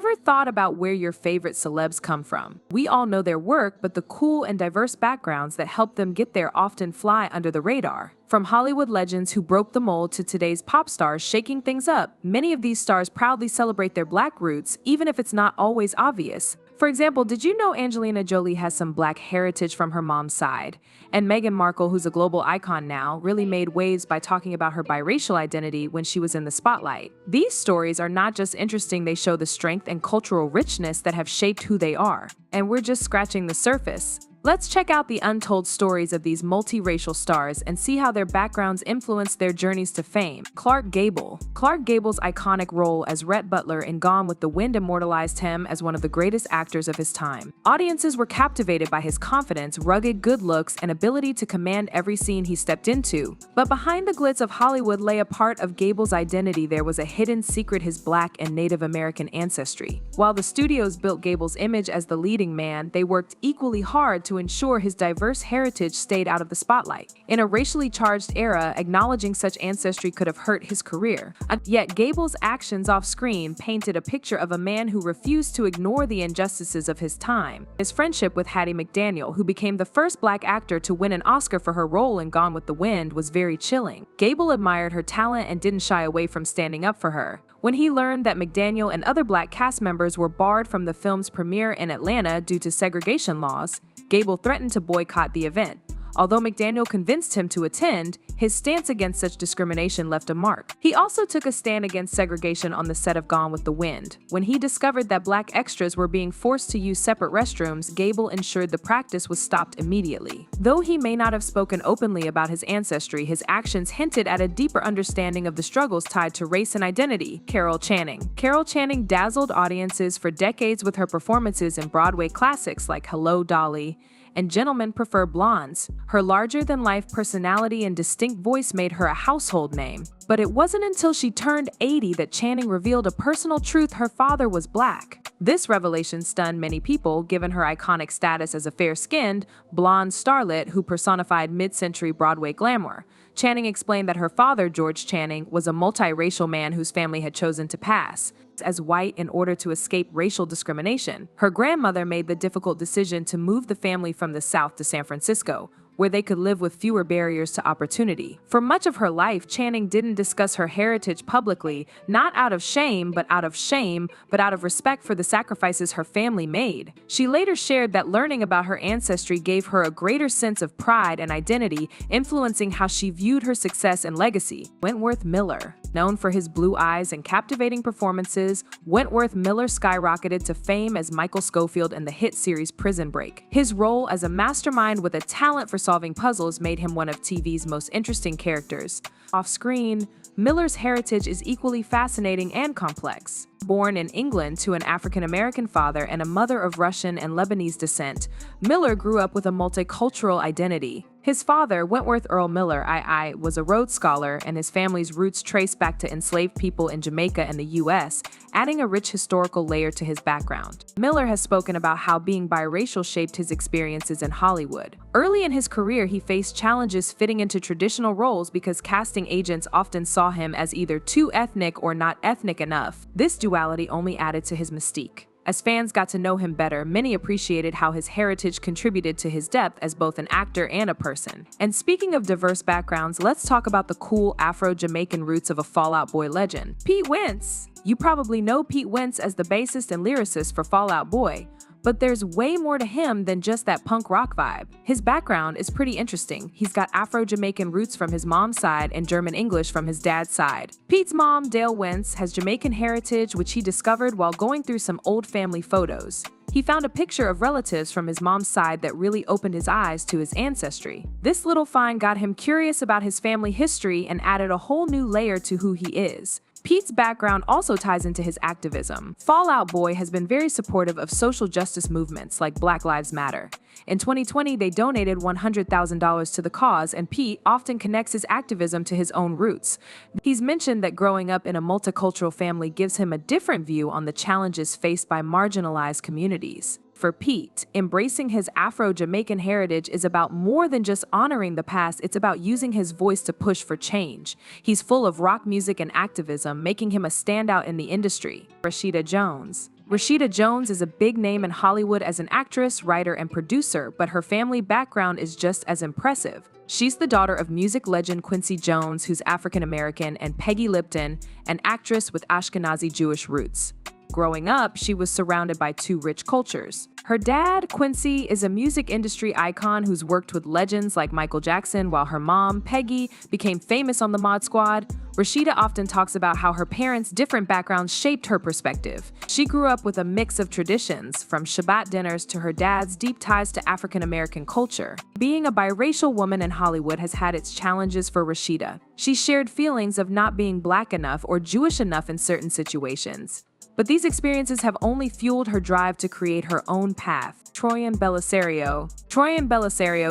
Ever thought about where your favorite celebs come from? We all know their work, but the cool and diverse backgrounds that help them get there often fly under the radar. From Hollywood legends who broke the mold to today's pop stars shaking things up, many of these stars proudly celebrate their Black roots, even if it's not always obvious. For example, did you know Angelina Jolie has some Black heritage from her mom's side? And Meghan Markle, who's a global icon now, really made waves by talking about her biracial identity when she was in the spotlight. These stories are not just interesting, they show the strength and cultural richness that have shaped who they are. And we're just scratching the surface. Let's check out the untold stories of these multiracial stars and see how their backgrounds influenced their journeys to fame. Clark Gable. Clark Gable's iconic role as Rhett Butler in Gone with the Wind immortalized him as one of the greatest actors of his time. Audiences were captivated by his confidence, rugged good looks, and ability to command every scene he stepped into. But behind the glitz of Hollywood lay a part of Gable's identity. There was a hidden secret: his Black and Native American ancestry. While the studios built Gable's image as the leading man, they worked equally hard to ensure his diverse heritage stayed out of the spotlight. In a racially charged era, acknowledging such ancestry could have hurt his career. Yet Gable's actions off-screen painted a picture of a man who refused to ignore the injustices of his time. His friendship with Hattie McDaniel, who became the first Black actor to win an Oscar for her role in Gone with the Wind, was very chilling. Gable admired her talent and didn't shy away from standing up for her. When he learned that McDaniel and other Black cast members were barred from the film's premiere in Atlanta due to segregation laws, Gable threatened to boycott the event. Although McDaniel convinced him to attend, his stance against such discrimination left a mark. He also took a stand against segregation on the set of Gone with the Wind. When he discovered that Black extras were being forced to use separate restrooms, Gable ensured the practice was stopped immediately. Though he may not have spoken openly about his ancestry, his actions hinted at a deeper understanding of the struggles tied to race and identity. Carol Channing. Carol Channing dazzled audiences for decades with her performances in Broadway classics like Hello, Dolly and Gentlemen Prefer Blondes. Her larger-than-life personality and distinct voice made her a household name. But it wasn't until she turned 80 that Channing revealed a personal truth: her father was Black. This revelation stunned many people, given her iconic status as a fair-skinned, blonde starlet who personified mid-century Broadway glamour. Channing explained that her father, George Channing, was a multiracial man whose family had chosen to pass as white in order to escape racial discrimination. Her grandmother made the difficult decision to move the family from the South to San Francisco, where they could live with fewer barriers to opportunity. For much of her life, Channing didn't discuss her heritage publicly, not out of shame, but out of respect for the sacrifices her family made. She later shared that learning about her ancestry gave her a greater sense of pride and identity, influencing how she viewed her success and legacy. Wentworth Miller. Known for his blue eyes and captivating performances, Wentworth Miller skyrocketed to fame as Michael Scofield in the hit series Prison Break. His role as a mastermind with a talent for solving puzzles made him one of TV's most interesting characters. Off-screen, Miller's heritage is equally fascinating and complex. Born in England to an African-American father and a mother of Russian and Lebanese descent, Miller grew up with a multicultural identity. His father, Wentworth Earl Miller, II, was a Rhodes Scholar, and his family's roots trace back to enslaved people in Jamaica and the U.S., adding a rich historical layer to his background. Miller has spoken about how being biracial shaped his experiences in Hollywood. Early in his career, he faced challenges fitting into traditional roles because casting agents often saw him as either too ethnic or not ethnic enough. This duality only added to his mystique. As fans got to know him better, many appreciated how his heritage contributed to his depth as both an actor and a person. And speaking of diverse backgrounds, let's talk about the cool Afro-Jamaican roots of a Fall Out Boy legend, Pete Wentz. You probably know Pete Wentz as the bassist and lyricist for Fall Out Boy, but there's way more to him than just that punk rock vibe. His background is pretty interesting. He's got Afro-Jamaican roots from his mom's side and German English from his dad's side. Pete's mom, Dale Wentz, has Jamaican heritage, which he discovered while going through some old family photos. He found a picture of relatives from his mom's side that really opened his eyes to his ancestry. This little find got him curious about his family history and added a whole new layer to who he is. Pete's background also ties into his activism. Fall Out Boy has been very supportive of social justice movements like Black Lives Matter. In 2020, they donated $100,000 to the cause, and Pete often connects his activism to his own roots. He's mentioned that growing up in a multicultural family gives him a different view on the challenges faced by marginalized communities. For Pete, embracing his Afro-Jamaican heritage is about more than just honoring the past, it's about using his voice to push for change. He's full of rock music and activism, making him a standout in the industry. Rashida Jones. Rashida Jones is a big name in Hollywood as an actress, writer, and producer, but her family background is just as impressive. She's the daughter of music legend Quincy Jones, who's African American, and Peggy Lipton, an actress with Ashkenazi Jewish roots. Growing up, she was surrounded by two rich cultures. Her dad, Quincy, is a music industry icon who's worked with legends like Michael Jackson, while her mom, Peggy, became famous on the Mod Squad. Rashida often talks about how her parents' different backgrounds shaped her perspective. She grew up with a mix of traditions, from Shabbat dinners to her dad's deep ties to African American culture. Being a biracial woman in Hollywood has had its challenges for Rashida. She shared feelings of not being black enough or Jewish enough in certain situations. But these experiences have only fueled her drive to create her own path. Troian Bellisario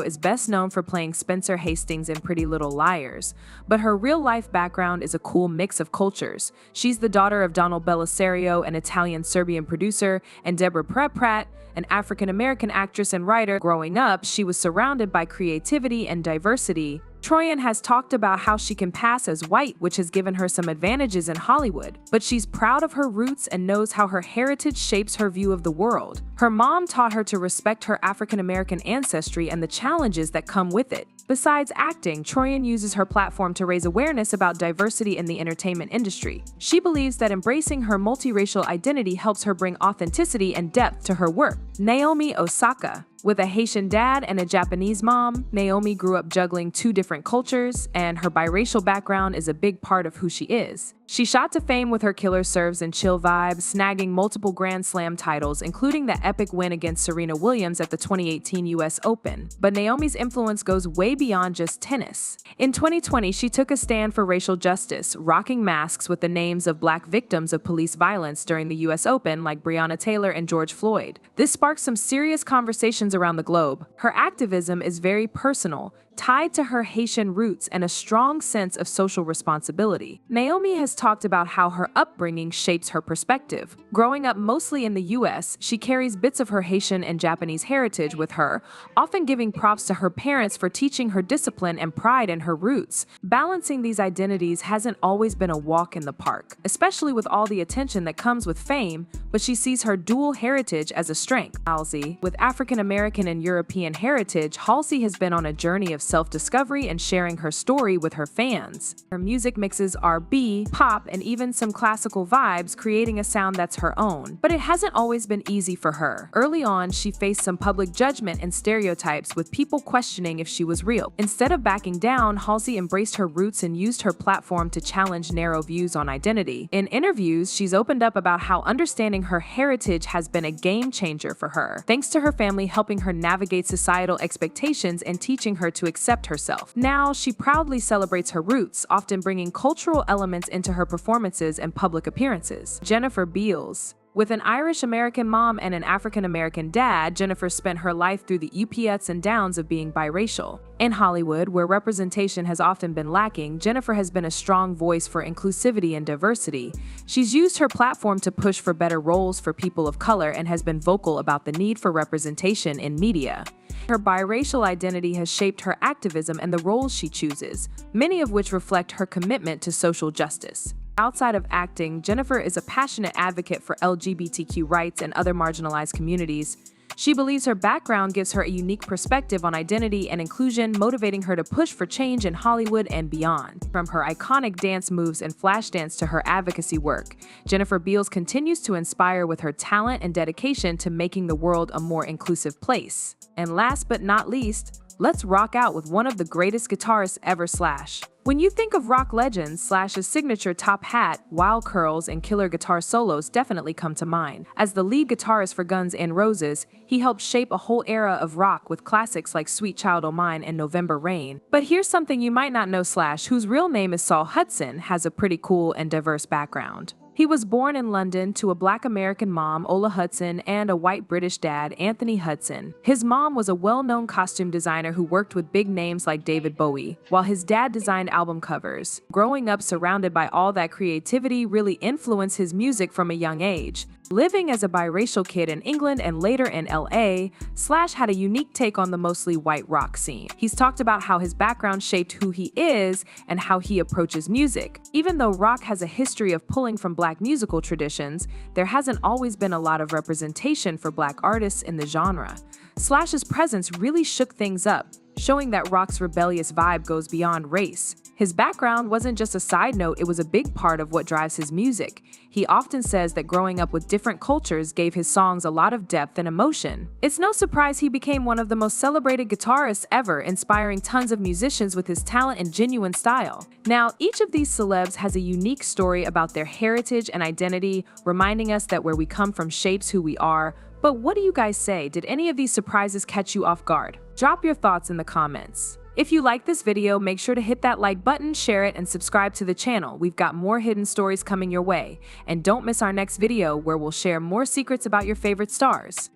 is best known for playing Spencer Hastings in Pretty Little Liars, but her real-life background is a cool mix of cultures. She's the daughter of Donald Bellisario, an Italian-Serbian producer, and Deborah Pratt, an African-American actress and writer. Growing up, she was surrounded by creativity and diversity. Troian has talked about how she can pass as white, which has given her some advantages in Hollywood, but she's proud of her roots and knows how her heritage shapes her view of the world. Her mom taught her to respect her African-American ancestry and the challenges that come with it. Besides acting, Troian uses her platform to raise awareness about diversity in the entertainment industry. She believes that embracing her multiracial identity helps her bring authenticity and depth to her work. Naomi Osaka. With a Haitian dad and a Japanese mom, Naomi grew up juggling two different cultures, and her biracial background is a big part of who she is. She shot to fame with her killer serves and chill vibe, snagging multiple Grand Slam titles, including the epic win against Serena Williams at the 2018 US Open. But Naomi's influence goes way beyond just tennis. In 2020, she took a stand for racial justice, rocking masks with the names of black victims of police violence during the US Open, like Breonna Taylor and George Floyd. This sparked some serious conversations around the globe. Her activism is very personal, tied to her Haitian roots and a strong sense of social responsibility. Naomi has talked about how her upbringing shapes her perspective. Growing up mostly in the US, she carries bits of her Haitian and Japanese heritage with her, often giving props to her parents for teaching her discipline and pride in her roots. Balancing these identities hasn't always been a walk in the park, especially with all the attention that comes with fame, but she sees her dual heritage as a strength. Halsey. With African American and European heritage, Halsey has been on a journey of self-discovery and sharing her story with her fans. Her music mixes R&B, pop, and even some classical vibes, creating a sound that's her own. But it hasn't always been easy for her. Early on, she faced some public judgment and stereotypes, with people questioning if she was real. Instead of backing down, Halsey embraced her roots and used her platform to challenge narrow views on identity. In interviews, she's opened up about how understanding her heritage has been a game changer for her, thanks to her family helping her navigate societal expectations and teaching her to accept herself. Now, she proudly celebrates her roots, often bringing cultural elements into her performances and public appearances. Jennifer Beals. With an Irish-American mom and an African-American dad, Jennifer spent her life through the ups and downs of being biracial. In Hollywood, where representation has often been lacking, Jennifer has been a strong voice for inclusivity and diversity. She's used her platform to push for better roles for people of color and has been vocal about the need for representation in media. Her biracial identity has shaped her activism and the roles she chooses, many of which reflect her commitment to social justice. Outside of acting, Jennifer is a passionate advocate for LGBTQ rights and other marginalized communities. She believes her background gives her a unique perspective on identity and inclusion, motivating her to push for change in Hollywood and beyond. From her iconic dance moves and flash dance to her advocacy work, Jennifer Beals continues to inspire with her talent and dedication to making the world a more inclusive place. And last but not least, let's rock out with one of the greatest guitarists ever, Slash. When you think of rock legends, Slash's signature top hat, wild curls, and killer guitar solos definitely come to mind. As the lead guitarist for Guns N' Roses, he helped shape a whole era of rock with classics like Sweet Child O' Mine and November Rain. But here's something you might not know: Slash, whose real name is Saul Hudson, has a pretty cool and diverse background. He was born in London to a black American mom, Ola Hudson, and a white British dad, Anthony Hudson. His mom was a well-known costume designer who worked with big names like David Bowie, while his dad designed album covers. Growing up surrounded by all that creativity really influenced his music from a young age. Living as a biracial kid in England and later in LA, Slash had a unique take on the mostly white rock scene. He's talked about how his background shaped who he is and how he approaches music. Even though rock has a history of pulling from black musical traditions, there hasn't always been a lot of representation for black artists in the genre. Slash's presence really shook things up, showing that rock's rebellious vibe goes beyond race. His background wasn't just a side note, it was a big part of what drives his music. He often says that growing up with different cultures gave his songs a lot of depth and emotion. It's no surprise he became one of the most celebrated guitarists ever, inspiring tons of musicians with his talent and genuine style. Now, each of these celebs has a unique story about their heritage and identity, reminding us that where we come from shapes who we are. But what do you guys say? Did any of these surprises catch you off guard? Drop your thoughts in the comments. If you like this video, make sure to hit that like button, share it, and subscribe to the channel. We've got more hidden stories coming your way. And don't miss our next video where we'll share more secrets about your favorite stars.